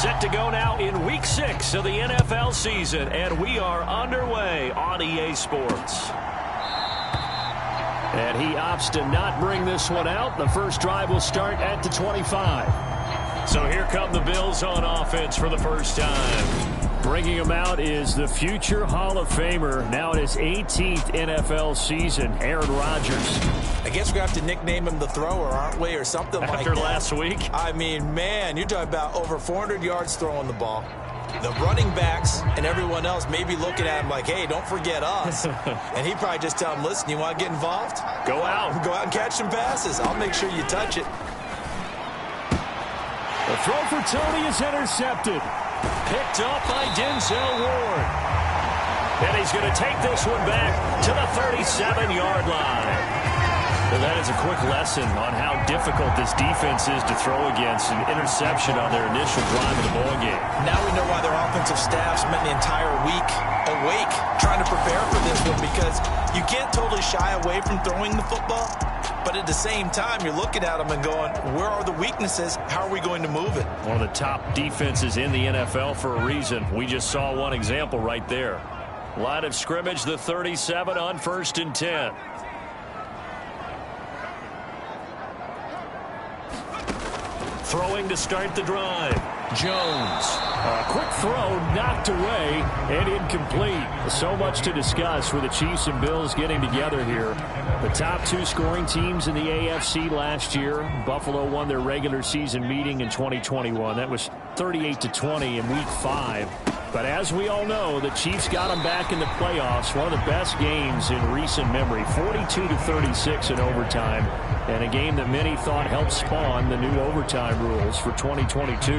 Set to go now in Week 6 of the NFL season, and we are underway on EA Sports. And he opts to not bring this one out. The first drive will start at the 25. So here come the Bills on offense for the first time. Bringing him out is the future Hall of Famer, now in his 18th NFL season, Aaron Rodgers. I guess we have to nickname him the thrower, aren't we, or something like that. After last week? I mean, man, you're talking about over 400 yards throwing the ball. The running backs and everyone else may be looking at him like, hey, don't forget us. And he'd probably just tell him, listen, you want to get involved? Go out. Go out and catch some passes. I'll make sure you touch it. The throw for Tony is intercepted. Picked up by Denzel Ward. And he's going to take this one back to the 37-yard line. And that is a quick lesson on how difficult this defense is to throw against. An interception on their initial drive of the ball game. Now we know why their offensive staff spent the entire week awake trying to prepare for this one, because you can't totally shy away from throwing the football. But at the same time, you're looking at them and going, where are the weaknesses? How are we going to move it? One of the top defenses in the NFL for a reason. We just saw one example right there. Line of scrimmage, the 37 on 1st and 10. Throwing to start the drive. Jones. A quick throw knocked away and incomplete. So much to discuss with the Chiefs and Bills getting together here. The top two scoring teams in the AFC last year. Buffalo won their regular season meeting in 2021. That was 38-20 in Week 5. But as we all know, the Chiefs got them back in the playoffs. One of the best games in recent memory. 42-36 in overtime. And a game that many thought helped spawn the new overtime rules for 2022.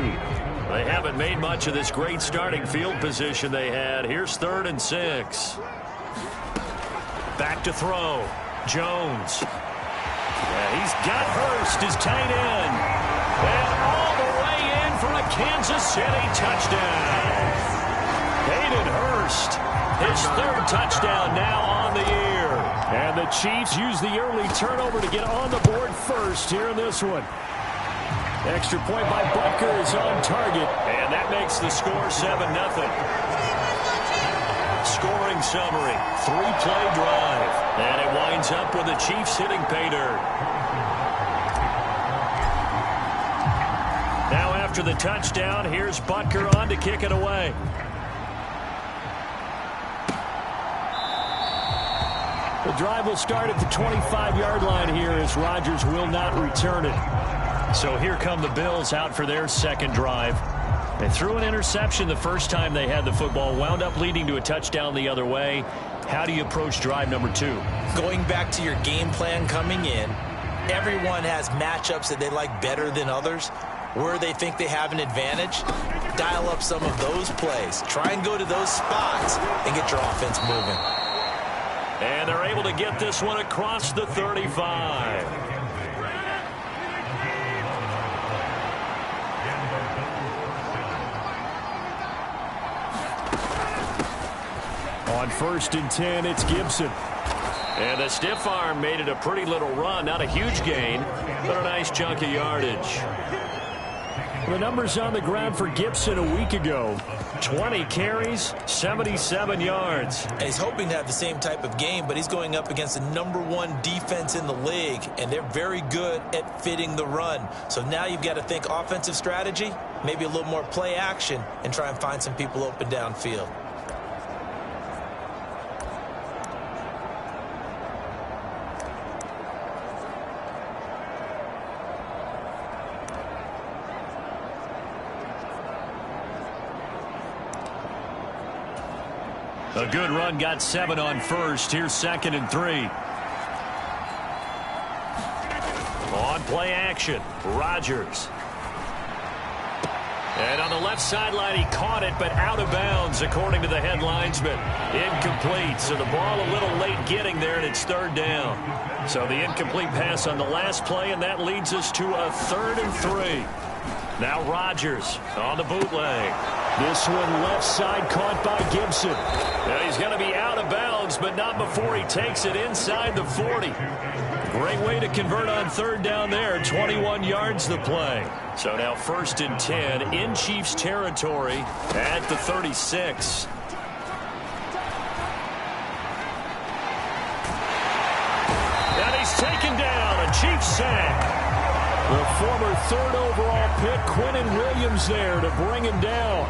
They haven't made much of this great starting field position they had. Here's 3rd and 6. Back to throw. Jones. Yeah, he's got Hurst, his tight end. And all the way in for a Kansas City touchdown. Hayden Hurst, his 3rd touchdown now on the year. And the Chiefs use the early turnover to get on the board first here in this one. Extra point by Butker is on target, and that makes the score 7-0. Scoring summary, 3-play drive, and it winds up with the Chiefs hitting pay dirt. Now after the touchdown, here's Butker on to kick it away. The drive will start at the 25-yard line here as Rodgers will not return it. So here come the Bills out for their second drive. They threw an interception the first time they had the football, wound up leading to a touchdown the other way. How do you approach drive number 2? Going back to your game plan coming in, everyone has matchups that they like better than others. Where they think they have an advantage, dial up some of those plays. Try and go to those spots and get your offense moving. And they're able to get this one across the 35. On 1st and 10, it's Gibson. And the stiff arm made it a pretty little run. Not a huge gain, but a nice chunk of yardage. The numbers on the ground for Gibson a week ago. 20 carries, 77 yards. And he's hoping to have the same type of game, but he's going up against the #1 defense in the league, and they're very good at fitting the run. So now you've got to think offensive strategy, maybe a little more play action, and try and find some people open downfield. A good run, got 7 on 1st. Here's 2nd and 3. On play action, Rodgers. And on the left sideline, he caught it, but out of bounds, according to the head linesman. Incomplete, so the ball a little late getting there, and it's 3rd down. So the incomplete pass on the last play, and that leads us to a 3rd and 3. Now Rodgers on the bootleg. This one left side caught by Gibson. Now he's going to be out of bounds, but not before he takes it inside the 40. Great way to convert on third down there. 21 yards the play. So now 1st and 10 in Chiefs territory at the 36. And he's taken down. A Chiefs sack. The former 3rd overall pick, Quinnen Williams, there to bring him down.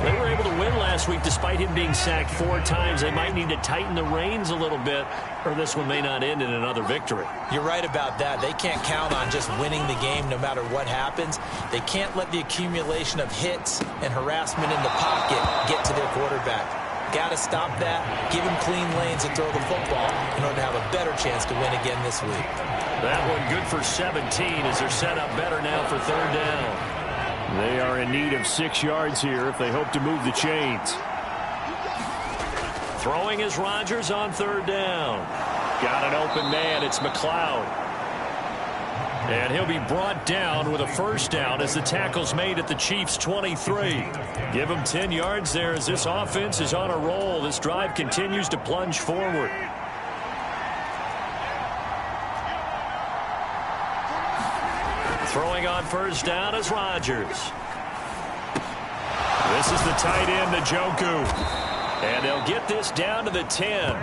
They were able to win last week despite him being sacked 4 times. They might need to tighten the reins a little bit, or this one may not end in another victory. You're right about that. They can't count on just winning the game no matter what happens. They can't let the accumulation of hits and harassment in the pocket get to their quarterback. Got to stop that, give him clean lanes and throw the football in order to have a better chance to win again this week. That one good for 17 as they're set up better now for 3rd down. They are in need of 6 yards here if they hope to move the chains. Throwing is Rodgers on 3rd down. Got an open man. It's McLeod. And he'll be brought down with a 1st down as the tackle's made at the Chiefs' 23. Give him 10 yards there as this offense is on a roll. This drive continues to plunge forward. Throwing on 1st down is Rodgers. This is the tight end, Njoku. And they'll get this down to the 10.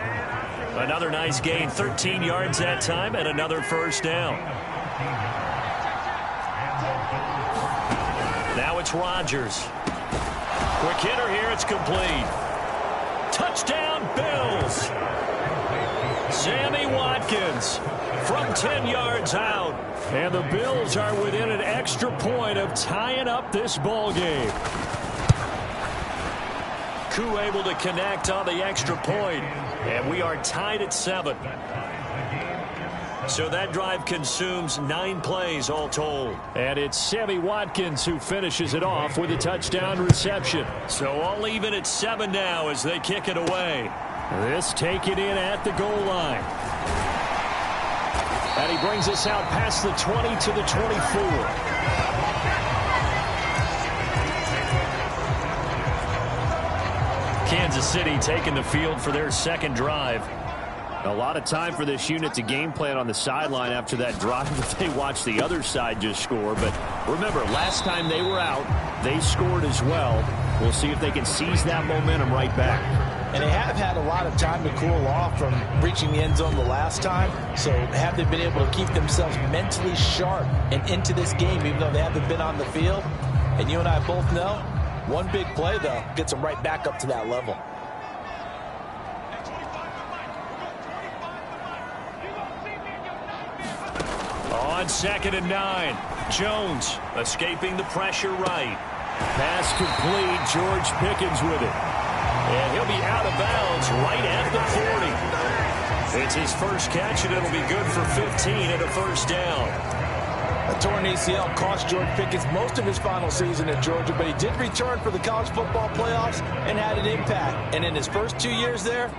Another nice gain, 13 yards that time, and another 1st down. Now it's Rodgers. Quick hitter here, it's complete. Touchdown, Bills. Sammy Watkins from 10 yards out. And the Bills are within an extra point of tying up this ball game. Koo able to connect on the extra point. And we are tied at 7. So that drive consumes 9 plays all told. And it's Sammy Watkins who finishes it off with a touchdown reception. So all even at 7 now as they kick it away. This taken in at the goal line. And he brings us out past the 20 to the 24. Kansas City taking the field for their 2nd drive. A lot of time for this unit to game plan on the sideline after that drive if they watch the other side just score. But remember, last time they were out, they scored as well. We'll see if they can seize that momentum right back. And they have had a lot of time to cool off from reaching the end zone the last time. So have they been able to keep themselves mentally sharp and into this game even though they haven't been on the field? And you and I both know, one big play, though, gets them right back up to that level. On 2nd and 9, Jones escaping the pressure right. Pass complete, George Pickens with it. And he'll be out of bounds right at the 40. It's his first catch, and it'll be good for 15 and a 1st down. A torn ACL cost George Pickens most of his final season at Georgia, but he did return for the college football playoffs and had an impact. And in his first 2 years there,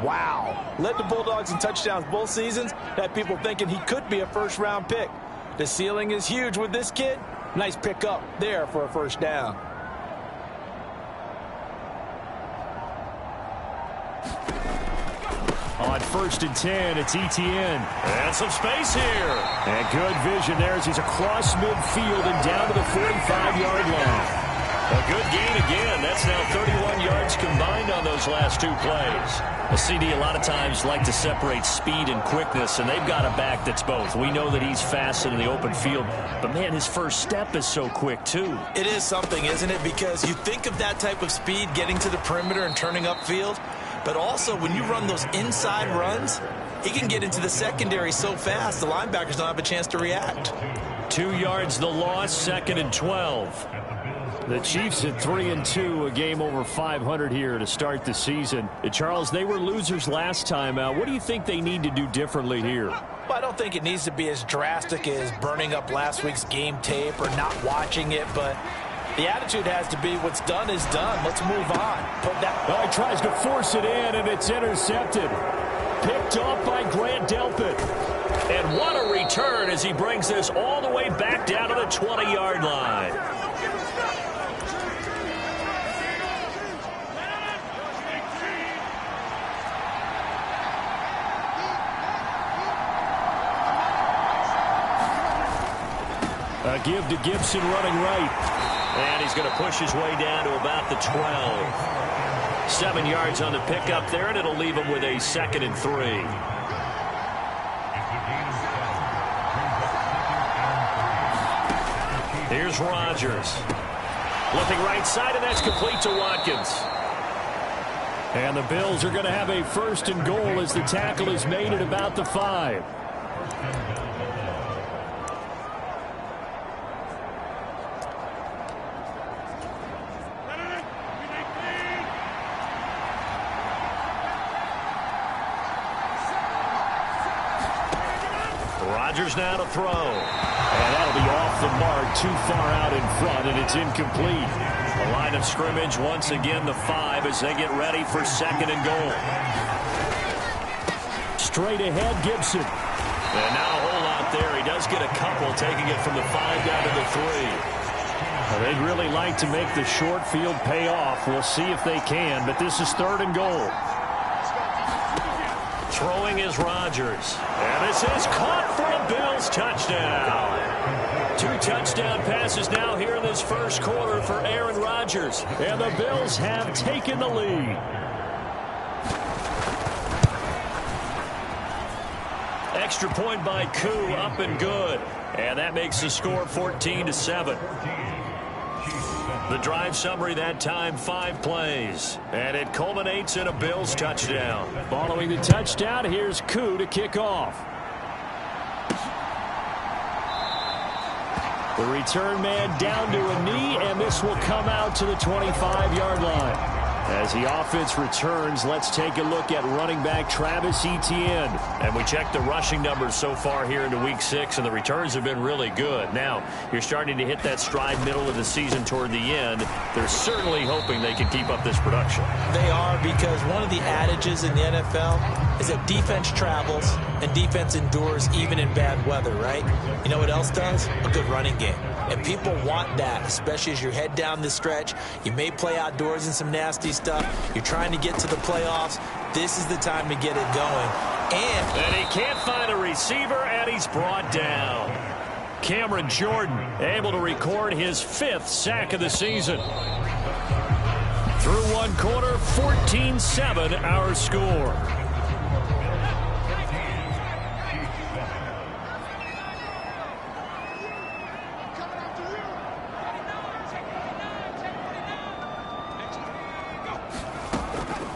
wow. Led the Bulldogs in touchdowns both seasons. Had people thinking he could be a 1st-round pick. The ceiling is huge with this kid. Nice pickup there for a 1st down. On 1st and 10, it's Etienne. And some space here. And good vision there as he's across midfield and down to the 45-yard line. A good gain again. That's now 31 yards combined on those last 2 plays. A CD a lot of times like to separate speed and quickness, and they've got a back that's both. We know that he's fast in the open field, but, man, his first step is so quick, too. It is something, isn't it? Because you think of that type of speed getting to the perimeter and turning upfield, but also when you run those inside runs, he can get into the secondary so fast the linebackers don't have a chance to react. 2 yards the loss, 2nd and 12. The Chiefs at 3-2, a game over 500 here to start the season. Charles, they were losers last time out. What do you think they need to do differently here? Well, I don't think it needs to be as drastic as burning up last week's game tape or not watching it, but the attitude has to be what's done is done. Let's move on. Put that. Oh, he tries to force it in, and it's intercepted. Picked off by Grant Delpit. And what a return as he brings this all the way back down to the 20-yard line. Give to Gibson running right. And he's going to push his way down to about the 12. 7 yards on the pickup there, and it'll leave him with a 2nd and 3. Here's Rodgers. Looking right side, and that's complete to Watkins. And the Bills are going to have a 1st and goal as the tackle is made at about the 5. Rodgers now to throw. And that'll be off the mark, too far out in front, and it's incomplete. The line of scrimmage, once again, the 5 as they get ready for 2nd and goal. Straight ahead, Gibson. And not a whole lot there. He does get a couple, taking it from the 5 down to the 3. Well, they'd really like to make the short field pay off. We'll see if they can, but this is 3rd and goal. Throwing is Rodgers. And this is caught for a Bills touchdown. 2 touchdown passes now here in this 1st quarter for Aaron Rodgers. And the Bills have taken the lead. Extra point by Koo, up and good. And that makes the score 14-7. The drive summary that time, 5 plays. And it culminates in a Bills touchdown. Following the touchdown, here's Koo to kick off. The return man down to a knee, and this will come out to the 25-yard line. As the offense returns, let's take a look at running back Travis Etienne. And we checked the rushing numbers so far here into Week 6, and the returns have been really good. Now, you're starting to hit that stride middle of the season toward the end. They're certainly hoping they can keep up this production. They are, because one of the adages in the NFL is that defense travels and defense endures even in bad weather, right? You know what else does? A good running game. And people want that, especially as you head down the stretch. You may play outdoors in some nasty stuff. You're trying to get to the playoffs. This is the time to get it going. And he can't find a receiver, and he's brought down. Cameron Jordan able to record his 5th sack of the season. Through 1 quarter, 14-7 our score.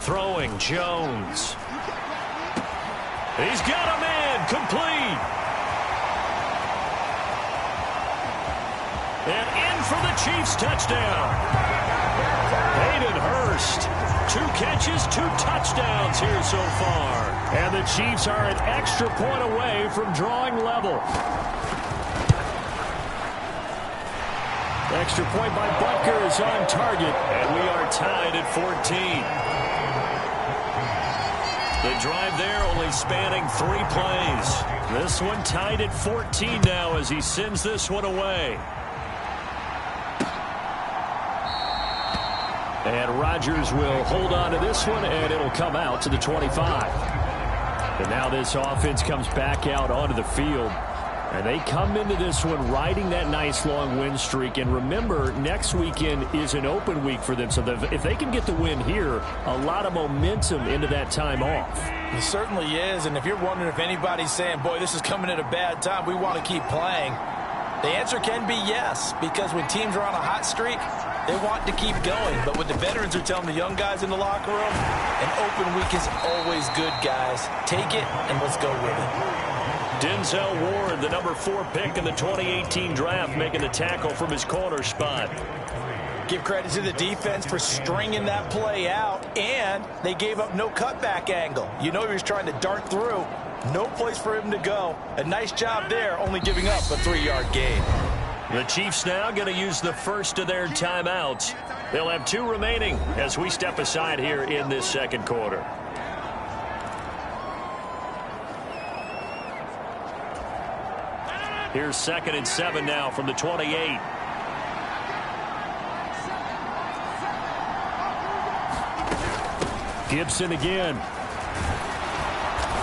Throwing, Jones. He's got a man, complete. And in for the Chiefs touchdown. Hayden Hurst. 2 catches, 2 touchdowns here so far. And the Chiefs are an extra point away from drawing level. Extra point by Butker is on target. And we are tied at 14. The drive there only spanning 3 plays. This one tied at 14 now as he sends this one away. And Rodgers will hold on to this one, and it'll come out to the 25. And now this offense comes back out onto the field. And they come into this one riding that nice long win streak. And remember, next weekend is an open week for them. So if they can get the win here, a lot of momentum into that time off. It certainly is. And if you're wondering if anybody's saying, boy, this is coming at a bad time, we want to keep playing, the answer can be yes. Because when teams are on a hot streak, they want to keep going. But what the veterans are telling the young guys in the locker room, an open week is always good, guys. Take it and let's go with it. Denzel Ward, the number 4 pick in the 2018 draft, making the tackle from his corner spot. Give credit to the defense for stringing that play out, and they gave up no cutback angle. You know he was trying to dart through. No place for him to go. A nice job there, only giving up a 3-yard gain. The Chiefs now going to use the first of their timeouts. They'll have 2 remaining as we step aside here in this 2nd quarter. Here's 2nd and 7 now from the 28. Gibson again.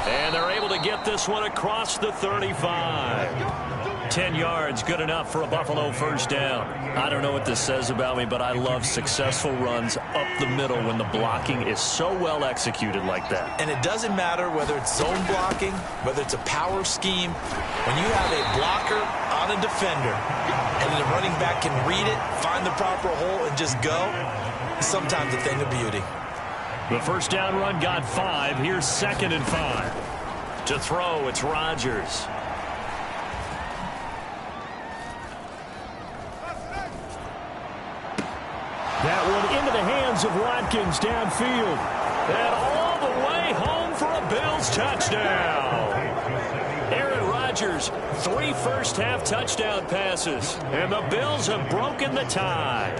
And they're able to get this one across the 35. 10 yards, good enough for a Buffalo first down. I don't know what this says about me, but I love successful runs up the middle when the blocking is so well executed like that. And it doesn't matter whether it's zone blocking, whether it's a power scheme. When you have a blocker on a defender and the running back can read it, find the proper hole, and just go, it's sometimes a thing of beauty. The first down run got 5. Here's 2nd and 5. To throw, it's Rodgers. That one into the hands of Watkins downfield. And all the way home for a Bills touchdown. Aaron Rodgers, 3 first-half touchdown passes. And the Bills have broken the tie.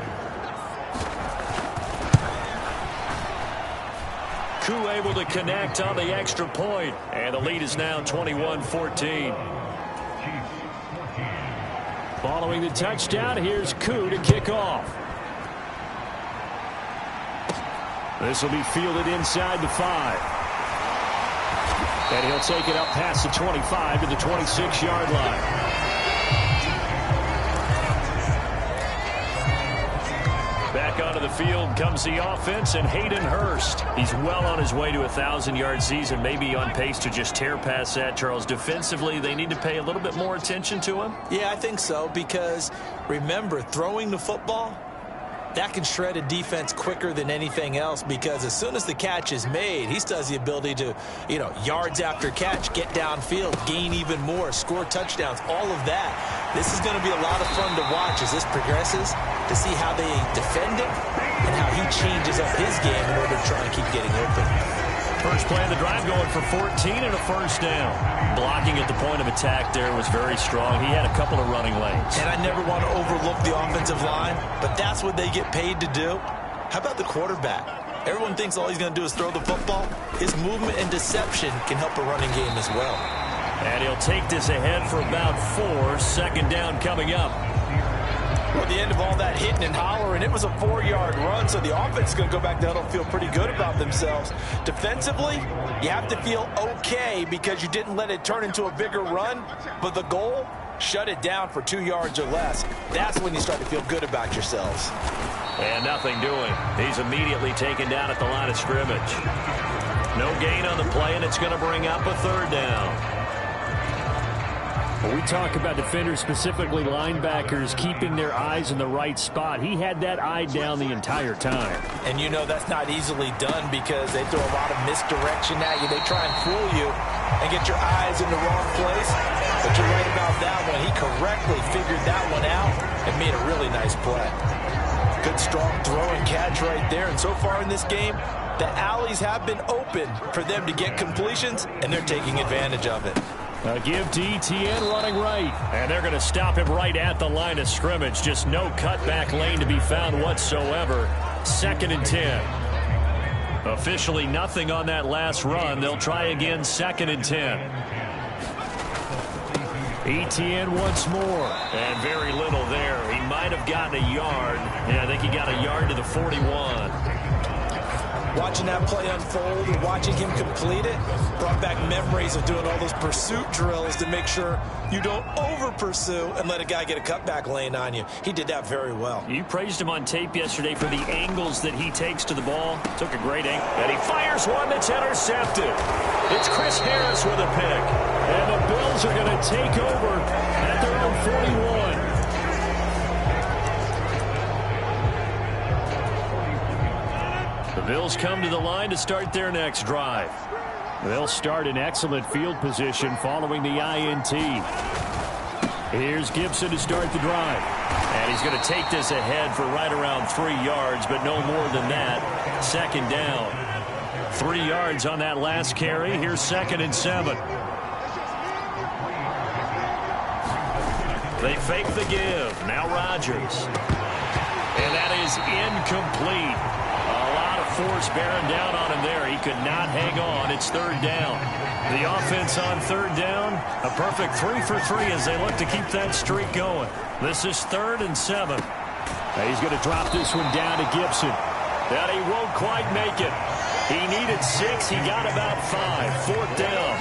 Koo able to connect on the extra point. And the lead is now 21-14. Following the touchdown, here's Koo to kick off. This will be fielded inside the 5. And he'll take it up past the 25 to the 26-yard line. Back onto the field comes the offense and Hayden Hurst. He's well on his way to a 1,000-yard season, maybe on pace to just tear past that, Charles. Defensively, they need to pay a little bit more attention to him. Yeah, I think so, because remember, throwing the football, that can shred a defense quicker than anything else, because as soon as the catch is made, he still has the ability to, yards after catch, get downfield, gain even more, score touchdowns, all of that. This is going to be a lot of fun to watch as this progresses, to see how they defend it and how he changes up his game in order to try and keep getting open. First play of the drive going for 14 and a first down. Blocking at the point of attack there was very strong. He had a couple of running lanes. And I never want to overlook the offensive line, but that's what they get paid to do. How about the quarterback? Everyone thinks all he's going to do is throw the football. His movement and deception can help a running game as well. And he'll take this ahead for about 4. Second down coming up. Well, at the end of all that hitting and hollering, it was a 4-yard run, so the offense is going to go back down and feel pretty good about themselves. Defensively, you have to feel okay because you didn't let it turn into a bigger run, but the goal, shut it down for 2 yards or less. That's when you start to feel good about yourselves. And nothing doing. He's immediately taken down at the line of scrimmage. No gain on the play, and it's going to bring up a 3rd down. When we talk about defenders, specifically linebackers, keeping their eyes in the right spot, he had that eye down the entire time. And that's not easily done because they throw a lot of misdirection at you. They try and fool you and get your eyes in the wrong place. But you're right about that one. He correctly figured that one out and made a really nice play. Good, strong throw and catch right there. And so far in this game, the alleys have been open for them to get completions, and they're taking advantage of it. A give to ETN running right. And they're going to stop him right at the line of scrimmage. Just no cutback lane to be found whatsoever. 2nd and 10. Officially nothing on that last run. They'll try again 2nd and 10. ETN once more. And very little there. He might have gotten a yard. Yeah, I think he got a yard to the 41. Watching that play unfold and watching him complete it brought back memories of doing all those pursuit drills to make sure you don't over-pursue and let a guy get a cutback lane on you. He did that very well. You praised him on tape yesterday for the angles that he takes to the ball. Took a great angle. And he fires one that's intercepted. It's Chris Harris with a pick. And the Bills are going to take over at their own 41. The Bills come to the line to start their next drive. They'll start in excellent field position following the INT. Here's Gibson to start the drive. And he's going to take this ahead for right around 3 yards, but no more than that. 2nd down. 3 yards on that last carry. Here's 2nd and 7. They fake the give. Now Rodgers. And that is incomplete. Force bearing down on him there. He could not hang on. It's 3rd down. The offense on 3rd down, a perfect 3 for 3 as they look to keep that streak going. This is 3rd and 7. He's going to drop this one down to Gibson. That he won't quite make it. He needed 6. He got about 5. 4th down.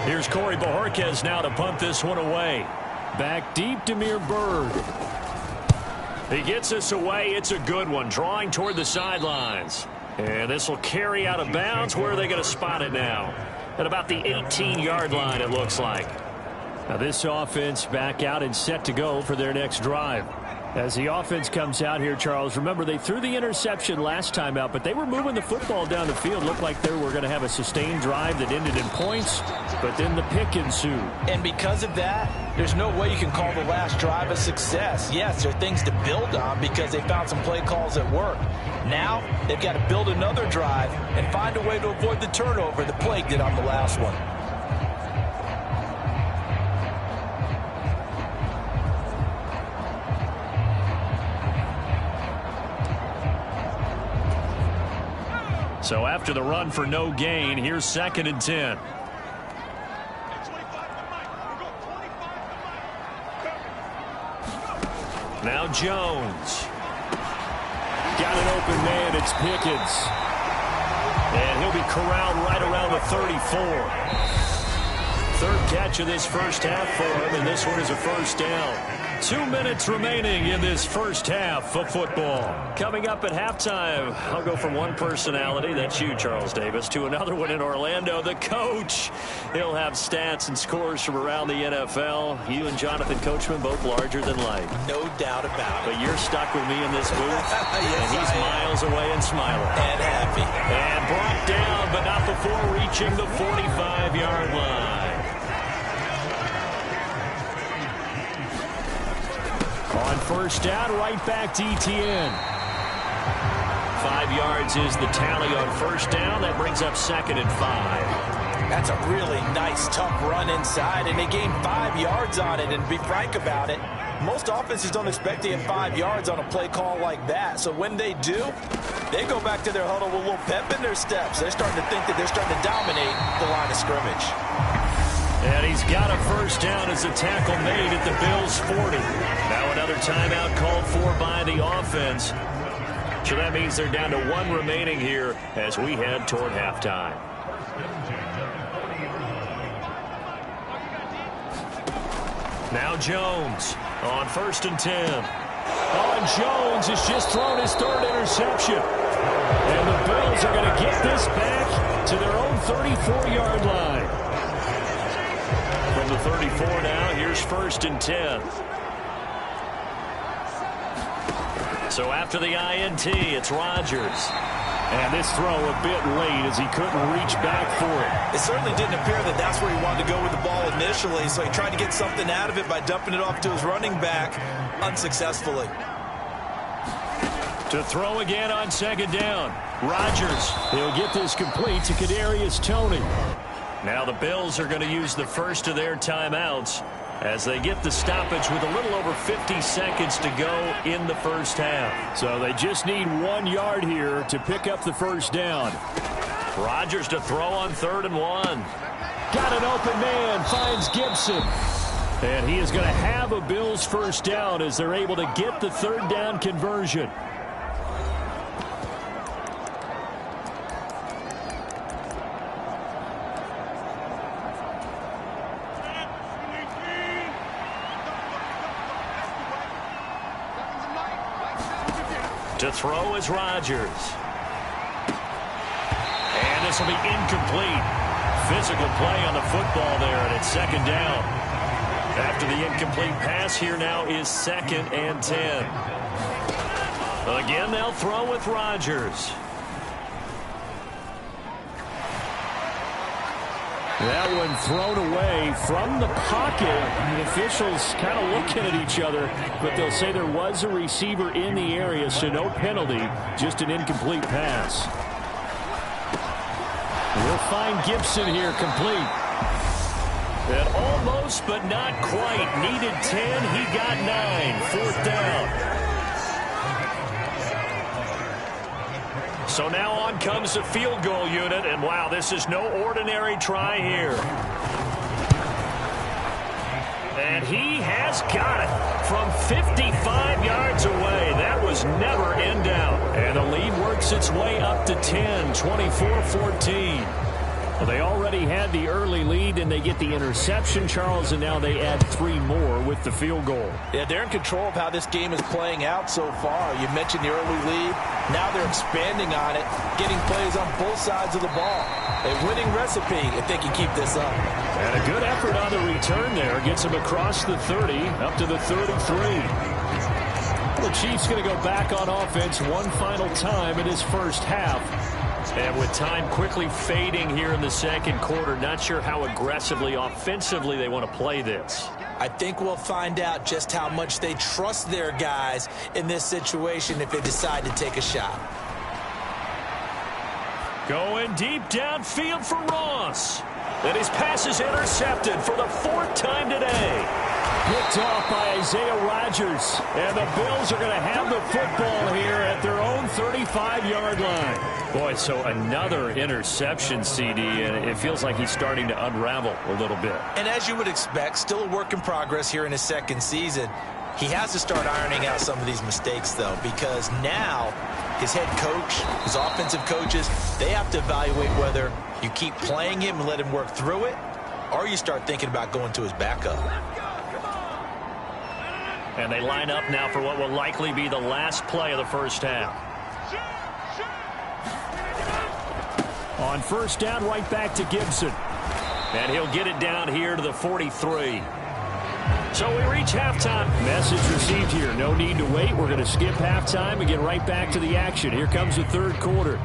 Here's Corey Bojorquez now to punt this one away. Back deep, Demir Bird. He gets this away. It's a good one, drawing toward the sidelines. And this will carry out of bounds. Where are they going to spot it now? At about the 18-yard line, it looks like. Now this offense back out and set to go for their next drive. As the offense comes out here, Charles, remember they threw the interception last time out, but they were moving the football down the field. Looked like they were going to have a sustained drive that ended in points, but then the pick ensued. And because of that, there's no way you can call the last drive a success. Yes, there are things to build on because they found some play calls that work. Now they've got to build another drive and find a way to avoid the turnover the Plague did on the last one. So after the run for no gain, here's 2nd and 10. Now Jones. Got an open man. It's Pickens. And he'll be corralled right around the 34. 3rd catch of this first half for him, and this one is a first down. 2 minutes remaining in this first half of football. Coming up at halftime, I'll go from one personality, that's you, Charles Davis, to another one in Orlando, the coach. He'll have stats and scores from around the NFL. You and Jonathan Coachman both larger than life. No doubt about it. But you're stuck with me in this booth, yes, and he's miles away and smiling. And happy. And brought down, but not before reaching the 45-yard line. On first down, right back to ETN. 5 yards is the tally on first down. That brings up 2nd and 5. That's a really nice, tough run inside, and they gained 5 yards on it. And to be frank about it, most offenses don't expect to get 5 yards on a play call like that. So when they do, they go back to their huddle with a little pep in their steps. They're starting to think that they're starting to dominate the line of scrimmage. And he's got a first down as a tackle made at the Bills' 40. Now another timeout called for by the offense. So that means they're down to 1 remaining here as we head toward halftime. Now Jones on 1st and 10. And Jones has just thrown his 3rd interception. And the Bills are going to get this back to their own 34-yard line. From the 34 now, here's 1st and 10. So after the INT, it's Rodgers. And this throw a bit late as he couldn't reach back for it. It certainly didn't appear that that's where he wanted to go with the ball initially, so he tried to get something out of it by dumping it off to his running back unsuccessfully. To throw again on 2nd down. Rodgers, he'll get this complete to Kadarius Toney. Now the Bills are going to use the first of their timeouts as they get the stoppage with a little over 50 seconds to go in the first half. So they just need 1 yard here to pick up the first down. Rodgers to throw on 3rd and 1. Got an open man, finds Gibson. And he is going to have a Bills first down as they're able to get the 3rd down conversion. To throw is Rodgers. And this will be incomplete. Physical play on the football there, and it's 2nd down. After the incomplete pass, here now is 2nd and 10. Again, they'll throw with Rodgers. That one thrown away from the pocket. The officials kind of looking at each other, but they'll say there was a receiver in the area, so no penalty, just an incomplete pass. We'll find Gibson here complete. And almost, but not quite. Needed 10, he got 9. 4th down. So now on comes the field goal unit, and wow, this is no ordinary try here. And he has got it from 55 yards away. That was never in doubt. And the lead works its way up to 10, 24-14. Well, they already had the early lead, and they get the interception, Charles, and now they add 3 more with the field goal. Yeah, they're in control of how this game is playing out so far. You mentioned the early lead. Now they're expanding on it, getting plays on both sides of the ball. A winning recipe if they can keep this up. And a good effort on the return there. Gets them across the 30, up to the 33. The Chiefs going to go back on offense one final time in his first half. And with time quickly fading here in the second quarter, not sure how aggressively, offensively they want to play this. I think we'll find out just how much they trust their guys in this situation if they decide to take a shot. Going deep downfield for Ross. And his pass is intercepted for the 4th time today. Picked off by Isaiah Rodgers. And the Bills are going to have the football here at their own 35-yard line. Boy, so another interception, CD, and it feels like he's starting to unravel a little bit. And as you would expect, still a work in progress here in his second season. He has to start ironing out some of these mistakes, though, because now his head coach, his offensive coaches, they have to evaluate whether you keep playing him and let him work through it, or you start thinking about going to his backup. And they line up now for what will likely be the last play of the first half. On first down, right back to Gibson. And he'll get it down here to the 43. So we reach halftime. Message received here. No need to wait. We're going to skip halftime and get right back to the action. Here comes the third quarter.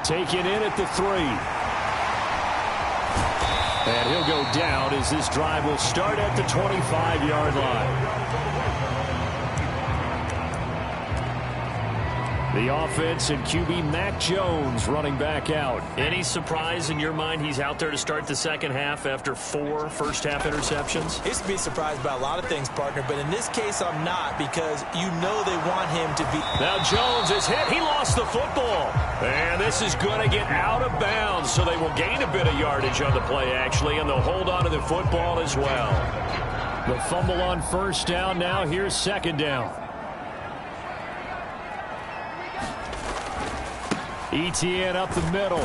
Taken in at the 3. And he'll go down as this drive will start at the 25-yard line. The offense and QB Mac Jones running back out. Any surprise in your mind he's out there to start the second half after 4 first-half interceptions? Used to be surprised by a lot of things, partner, but in this case I'm not, because you know they want him to be. Now Jones is hit. He lost the football. And this is going to get out of bounds, so they will gain a bit of yardage on the play, actually, and they'll hold on to the football as well. The fumble on first down. Now here's second down. ETN up the middle.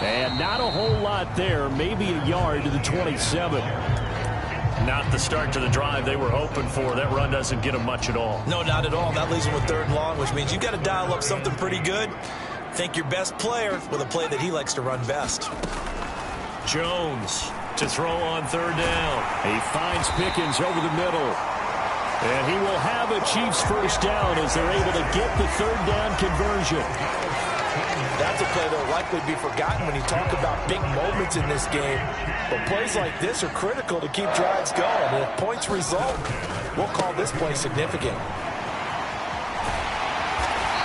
And not a whole lot there. Maybe a yard to the 27. Not the start to the drive they were hoping for. That run doesn't get them much at all. No, not at all. That leaves them with 3rd and long, which means you've got to dial up something pretty good. Think your best player with a play that he likes to run best. Jones to throw on 3rd down. He finds Pickens over the middle. And he will have a Chiefs first down as they're able to get the 3rd down conversion. That's a play that will likely be forgotten when you talk about big moments in this game. But plays like this are critical to keep drives going. And if points result, we'll call this play significant.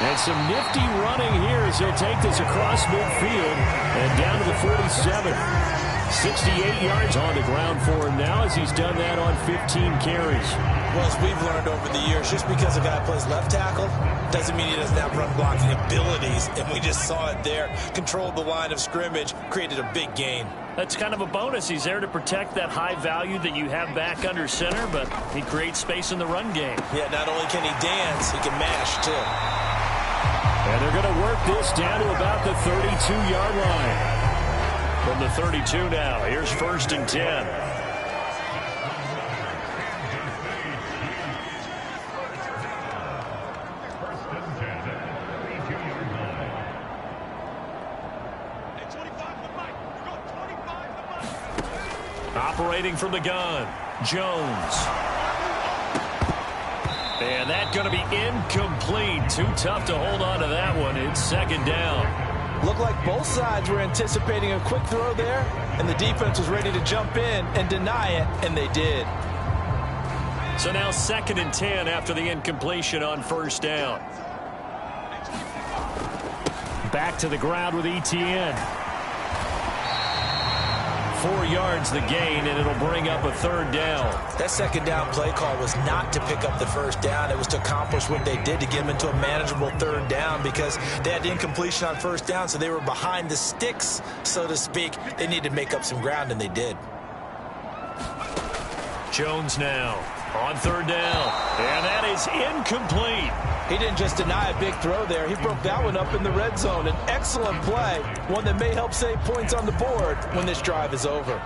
And some nifty running here as he'll take this across midfield and down to the 47. 68 yards on the ground for him now as he's done that on 15 carries. Well, as we've learned over the years, just because a guy plays left tackle doesn't mean he doesn't have run blocking abilities. And we just saw it there. Controlled the line of scrimmage, created a big gain. That's kind of a bonus. He's there to protect that high value that you have back under center, but he creates space in the run game. Yeah, not only can he dance, he can mash, too. And they're going to work this down to about the 32-yard line. From the 32 now, here's 1st and 10. Operating from the gun, Jones. And that's going to be incomplete. Too tough to hold on to that one. It's 2nd down. Looked like both sides were anticipating a quick throw there, and the defense was ready to jump in and deny it, and they did. So now 2nd and 10 after the incompletion on 1st down. Back to the ground with ETN. 4 yards the gain, and it'll bring up a 3rd down. That 2nd down play call was not to pick up the 1st down. It was to accomplish what they did to get them into a manageable 3rd down because they had the incompletion on 1st down, so they were behind the sticks, so to speak. They needed to make up some ground, and they did. Jones now on 3rd down. And that is incomplete. He didn't just deny a big throw there. He broke that one up in the red zone. An excellent play, one that may help save points on the board when this drive is over.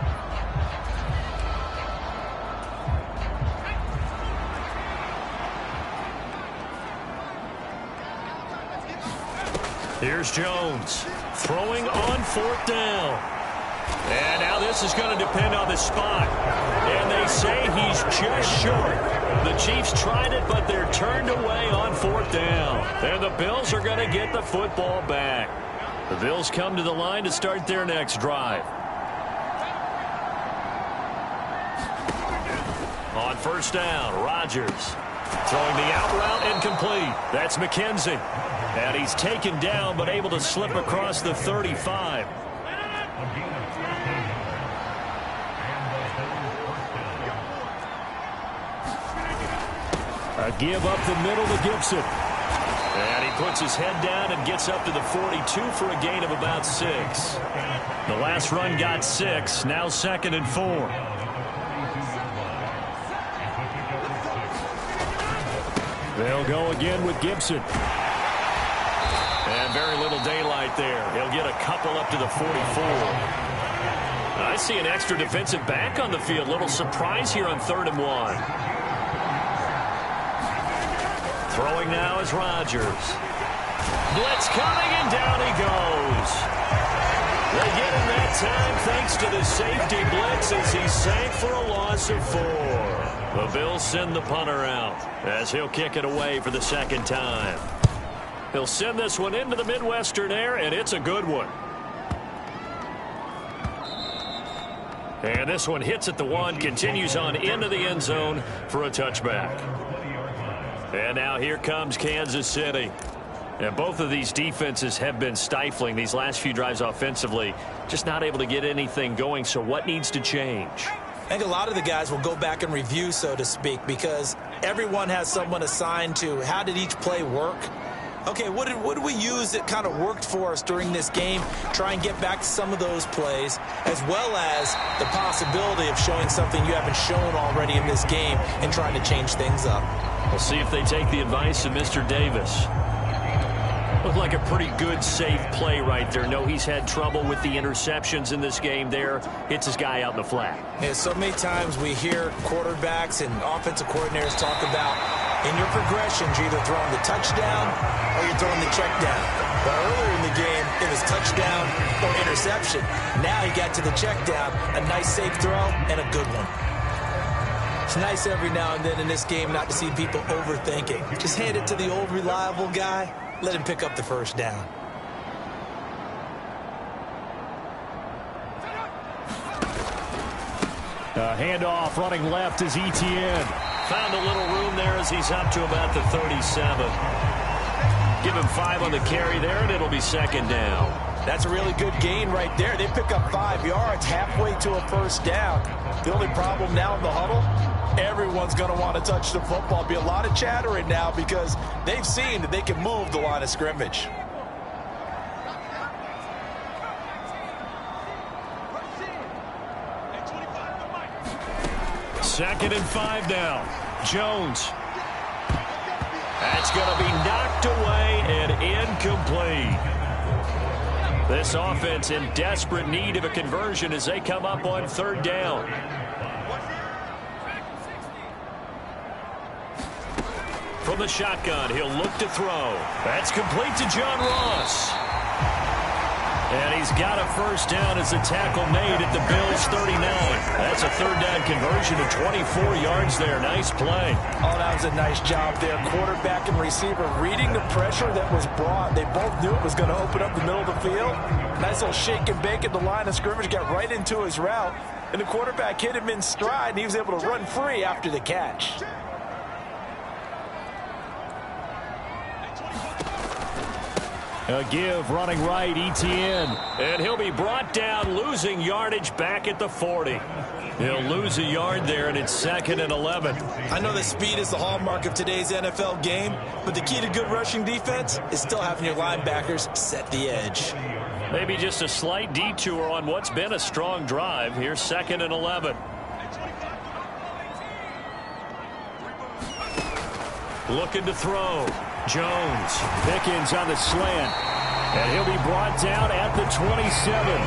Here's Jones throwing on 4th down. And now this is going to depend on the spot. And they say he's just short. The Chiefs tried it, but they're turned away on 4th down. And the Bills are going to get the football back. The Bills come to the line to start their next drive. On 1st down, Rodgers throwing the out route incomplete. That's McKenzie. And he's taken down, but able to slip across the 35. A give up the middle to Gibson. And he puts his head down and gets up to the 42 for a gain of about 6. The last run got 6. Now 2nd and 4. They'll go again with Gibson. And very little daylight there. He'll get a couple up to the 44. I see an extra defensive back on the field. Little surprise here on 3rd and 1. Throwing now is Rodgers. Blitz coming, and down he goes. They get him that time thanks to the safety blitz as he sank for a loss of 4. The Bills send the punter out as he'll kick it away for the 2nd time. He'll send this one into the Midwestern air, and it's a good one. And this one hits at the 1, continues on into the end zone for a touchback. And now here comes Kansas City. And both of these defenses have been stifling these last few drives offensively. Just not able to get anything going, so what needs to change? I think a lot of the guys will go back and review, so to speak, because everyone has someone assigned to how did each play work. Okay, what did we use that kind of worked for us during this game? Try and get back to some of those plays, as well as the possibility of showing something you haven't shown already in this game and trying to change things up. We'll see if they take the advice of Mr. Davis. Looked like a pretty good, safe play right there. No, he's had trouble with the interceptions in this game there. Hits his guy out in the flat. Yeah, so many times we hear quarterbacks and offensive coordinators talk about in your progressions, you're either throwing the touchdown or you're throwing the check down. But earlier in the game, it was touchdown or interception. Now he got to the check down, a nice safe throw, and a good one. It's nice every now and then in this game not to see people overthinking. Just hand it to the old reliable guy. Let him pick up the 1st down. Handoff running left is Etienne. Found a little room there as he's up to about the 37. Give him 5 on the carry there, and it'll be 2nd down. That's a really good gain right there. They pick up 5 yards halfway to a 1st down. The only problem now in the huddle, everyone's going to want to touch the football. Be a lot of chattering now because they've seen that they can move the line of scrimmage. Second and 5 now. Jones. That's going to be knocked away and incomplete. This offense in desperate need of a conversion as they come up on 3rd down. From the shotgun, he'll look to throw. That's complete to John Ross. And he's got a 1st down as the tackle made at the Bills' 39. That's a 3rd down conversion of 24 yards there. Nice play. Oh, that was a nice job there. Quarterback and receiver reading the pressure that was brought. They both knew it was going to open up the middle of the field. Nice little shake and bake at the line of scrimmage. Got right into his route. And the quarterback hit him in stride, and he was able to run free after the catch. A give running right, Etienne. And he'll be brought down, losing yardage back at the 40. He'll lose a yard there, and it's 2nd and 11. I know that speed is the hallmark of today's NFL game, but the key to good rushing defense is still having your linebackers set the edge. Maybe just a slight detour on what's been a strong drive. Here's 2nd and 11. looking to throw. Jones. Pickens on the slant. And he'll be brought down at the 27.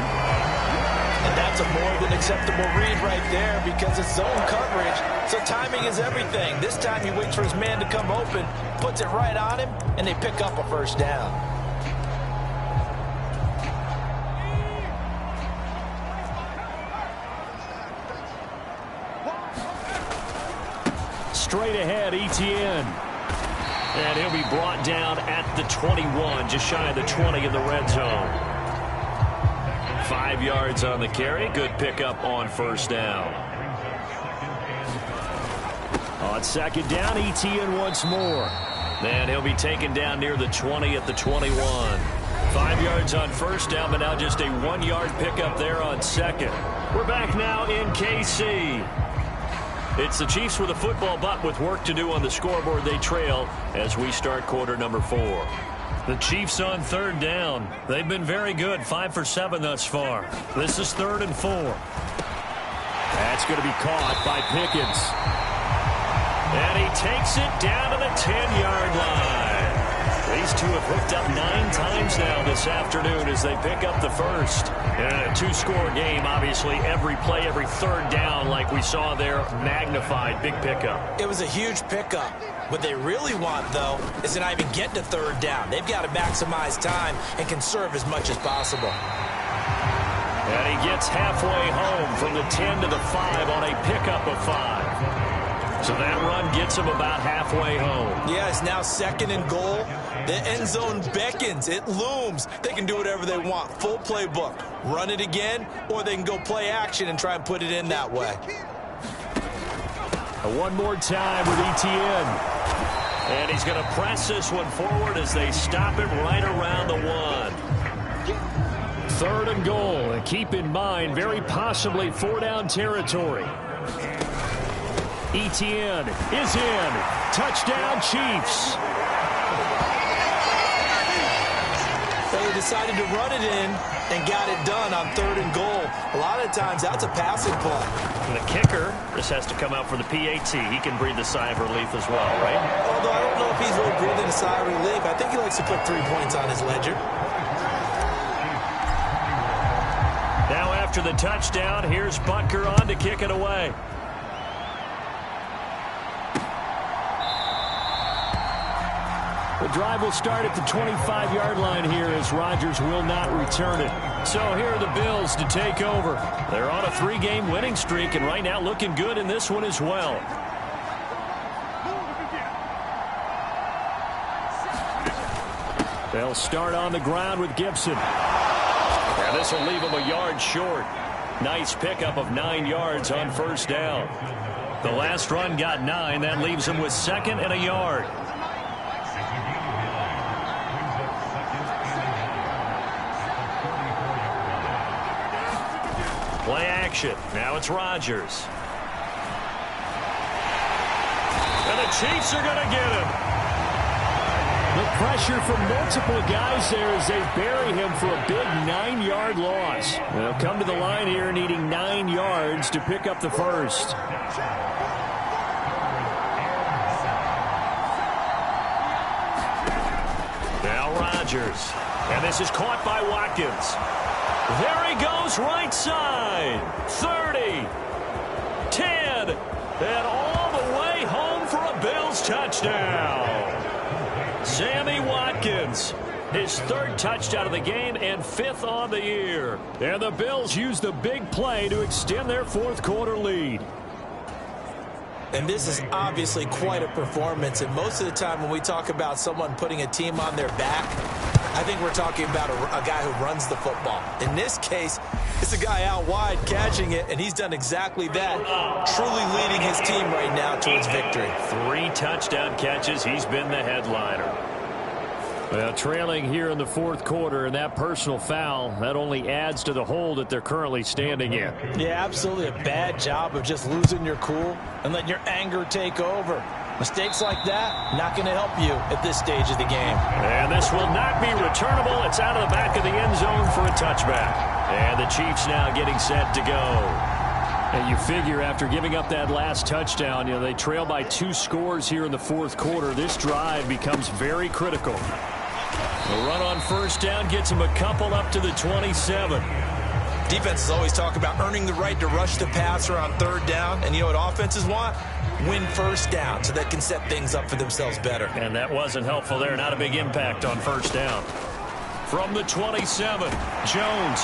And that's a more than acceptable read right there because it's zone coverage. So timing is everything. This time he waits for his man to come open, puts it right on him, and they pick up a first down. Straight ahead, Etienne. And he'll be brought down at the 21, just shy of the 20 in the red zone. 5 yards on the carry. Good pickup on first down. On second down, Etienne once more. Then he'll be taken down near the 20 at the 21. 5 yards on first down, but now just a 1-yard pickup there on second. We're back now in KC. It's the Chiefs with a football, but with work to do on the scoreboard, they trail as we start quarter number 4. The Chiefs on third down. They've been very good, 5 for 7 thus far. This is 3rd and 4. That's going to be caught by Pickens. And he takes it down to the 10-yard line. These two have hooked up 9 times now this afternoon as they pick up the first. In a 2-score game, obviously, every play, every third down, like we saw there, magnified. Big pickup. It was a huge pickup. What they really want, though, is to not even get to third down. They've got to maximize time and conserve as much as possible. And he gets halfway home from the 10 to the 5 on a pickup of 5. So that run gets him about halfway home. Yeah, it's now 2nd and goal. The end zone beckons. It looms. They can do whatever they want. Full playbook. Run it again, or they can go play action and try and put it in that way. One more time with Etienne. And he's going to press this one forward as they stop him right around the 1. 3rd and goal. And keep in mind, very possibly 4-down territory. Etienne is in. Touchdown, Chiefs. They decided to run it in and got it done on 3rd and goal. A lot of times, that's a passing play. And the kicker, this has to come out for the PAT. He can breathe a sigh of relief as well, right? Although I don't know if he's really breathing a sigh of relief. I think he likes to put 3 points on his ledger. Now after the touchdown, here's Butker on to kick it away. The drive will start at the 25-yard line here as Rodgers will not return it. So here are the Bills to take over. They're on a 3-game winning streak and right now looking good in this one as well. They'll start on the ground with Gibson. And this will leave him a yard short. Nice pickup of 9 yards on first down. The last run got 9. That leaves him with 2nd and a yard. Play action. Now it's Rodgers. And the Chiefs are going to get him. The pressure from multiple guys there as they bury him for a big 9-yard loss. They'll come to the line here needing 9 yards to pick up the first. Now Rodgers. And this is caught by Watkins. There he goes, right side. 30, 10, and all the way home for a Bills touchdown. Sammy Watkins, his 3rd touchdown of the game and 5th on the year. And the Bills use the big play to extend their 4th quarter lead. And this is obviously quite a performance. And most of the time when we talk about someone putting a team on their back, I think we're talking about a guy who runs the football. In this case, it's a guy out wide catching it, and he's done exactly that, truly leading his team right now towards victory. 3 touchdown catches. He's been the headliner. Well, trailing here in the 4th quarter, and that personal foul, that only adds to the hole that they're currently standing in. Yeah, absolutely a bad job of just losing your cool and letting your anger take over. Mistakes like that, not going to help you at this stage of the game. And this will not be returnable. It's out of the back of the end zone for a touchback. And the Chiefs now getting set to go. And you figure after giving up that last touchdown, they trail by 2 scores here in the fourth quarter. This drive becomes very critical. The run on first down gets them a couple up to the 27. Defenses always talk about earning the right to rush the passer on third down. And you know what offenses want? Win first down so they can set things up for themselves better. And that wasn't helpful there. Not a big impact on first down. From the 27, Jones.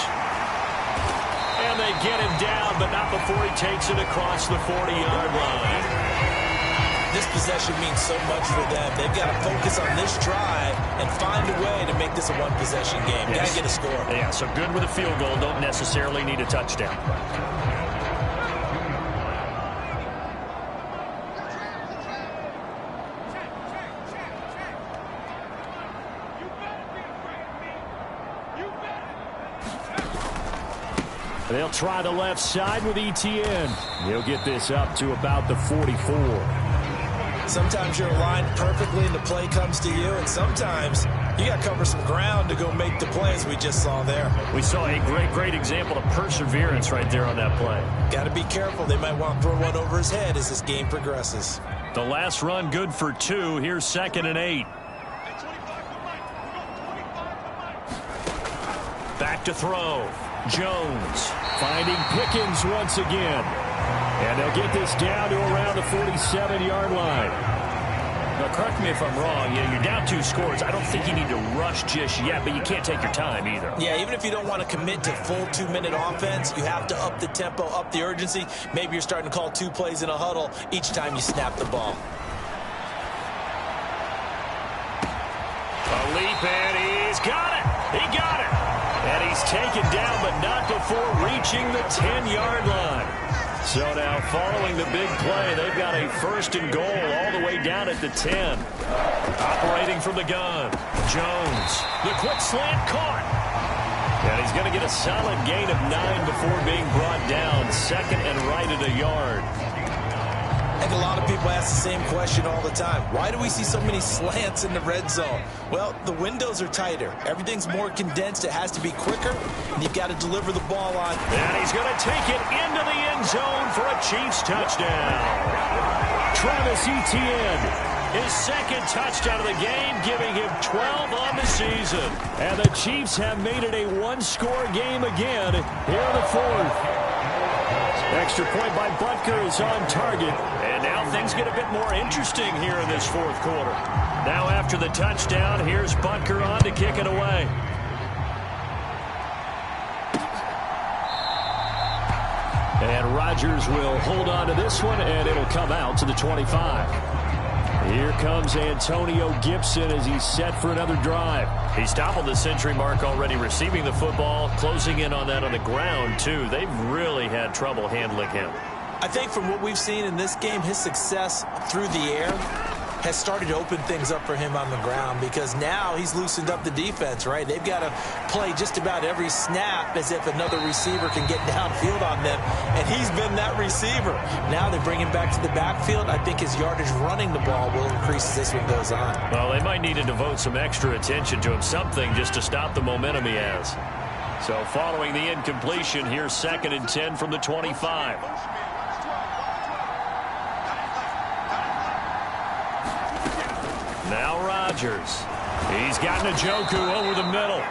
And they get him down, but not before he takes it across the 40-yard line. This possession means so much for them. They've got to focus on this drive and find a way to make this a one-possession game. Got to get a score. Yeah, so good with a field goal. Don't necessarily need a touchdown. They'll try the left side with ETN. He'll get this up to about the 44. Sometimes you're aligned perfectly and the play comes to you, and sometimes you got to cover some ground to go make the play, as we just saw there. We saw a great example of perseverance right there on that play. Got to be careful. They might want to throw one over his head as this game progresses. The last run good for 2. Here's 2nd and 8. Back to throw. Jones finding Pickens once again. And they'll get this down to around the 47-yard line. Now, correct me if I'm wrong. You're down 2 scores. I don't think you need to rush just yet, but you can't take your time either. Yeah, even if you don't want to commit to full 2-minute offense, you have to up the tempo, up the urgency. Maybe you're starting to call 2 plays in a huddle each time you snap the ball. A leap, and he's got it. He got it. And he's taken down, but not before reaching the 10-yard line. So now, following the big play, they've got a 1st and goal all the way down at the 10. Operating from the gun, Jones. The quick slant caught. And he's going to get a solid gain of 9 before being brought down. 2nd and right at a yard. I think a lot of people ask the same question all the time. Why do we see so many slants in the red zone? Well, the windows are tighter. Everything's more condensed. It has to be quicker, and you've got to deliver the ball on. And he's going to take it into the end zone for a Chiefs touchdown. Travis Etienne, his 2nd touchdown of the game, giving him 12 on the season. And the Chiefs have made it a 1-score game again here in the 4th. Extra point by Butker is on target. And now things get a bit more interesting here in this 4th quarter. Now after the touchdown, here's Butker on to kick it away. And Rodgers will hold on to this one, and it'll come out to the 25. Here comes Antonio Gibson as he's set for another drive. He's toppled the century mark already receiving the football, closing in on that on the ground, too. They've really had trouble handling him. I think from what we've seen in this game, his success through the air has started to open things up for him on the ground, because now he's loosened up the defense, right? They've got to play just about every snap as if another receiver can get downfield on them, and he's been that receiver. Now they bring him back to the backfield. I think his yardage running the ball will increase as this one goes on. Well, they might need to devote some extra attention to him, something just to stop the momentum he has. So following the incompletion, here's 2nd and 10 from the 25. Now Rodgers. He's got Njoku over the middle.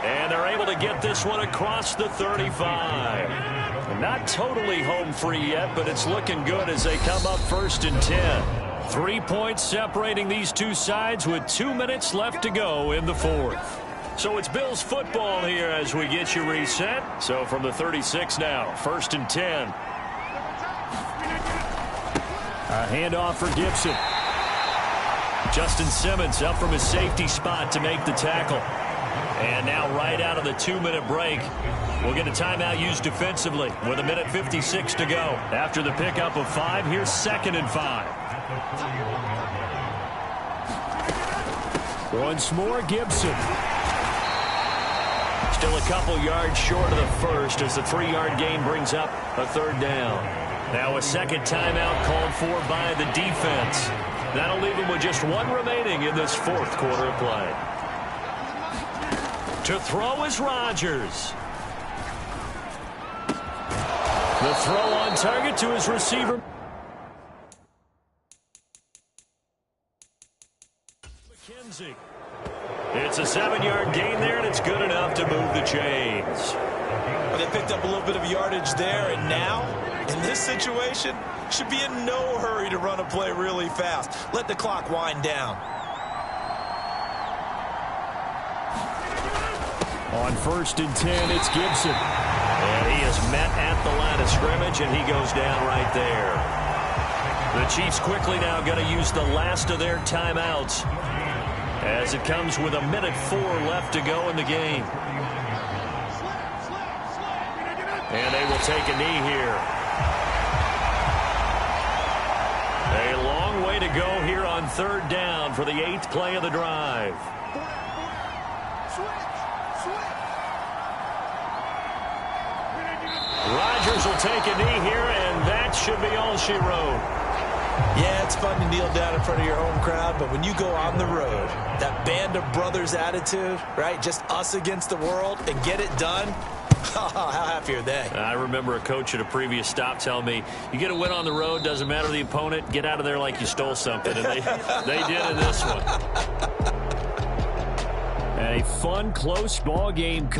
And they're able to get this one across the 35. Not totally home free yet, but it's looking good as they come up 1st and 10. 3 points separating these two sides with 2 minutes left to go in the 4th. So it's Bills football here as we get you reset. So from the 36 now, 1st and 10. A handoff for Gibson. Justin Simmons up from his safety spot to make the tackle. And now right out of the 2-minute break, we'll get a timeout used defensively with 1:56 to go. After the pickup of 5, here's 2nd and 5. Once more, Gibson. Still a couple yards short of the first as the 3-yard gain brings up a 3rd down. Now a second timeout called for by the defense. That'll leave him with just 1 remaining in this 4th quarter of play. To throw is Rodgers. The throw on target to his receiver. McKenzie. It's a 7-yard gain there, and it's good enough to move the chains. Well, they picked up a little bit of yardage there, and now, in this situation, should be in no hurry to run a play really fast. Let the clock wind down. On 1st and 10, it's Gibson. And he is met at the line of scrimmage, and he goes down right there. The Chiefs quickly now going to use the last of their timeouts as it comes with 1:04 left to go in the game. And they will take a knee here. A long way to go here on 3rd down for the 8th play of the drive. Rodgers will take a knee here, and that should be all she wrote. Yeah, it's fun to kneel down in front of your home crowd, but when you go on the road, that band of brothers attitude, right, just us against the world, and get it done, how happy are they? I remember a coach at a previous stop telling me, you get a win on the road, doesn't matter the opponent, get out of there like you stole something, and they did in this one. And a fun, close ball game.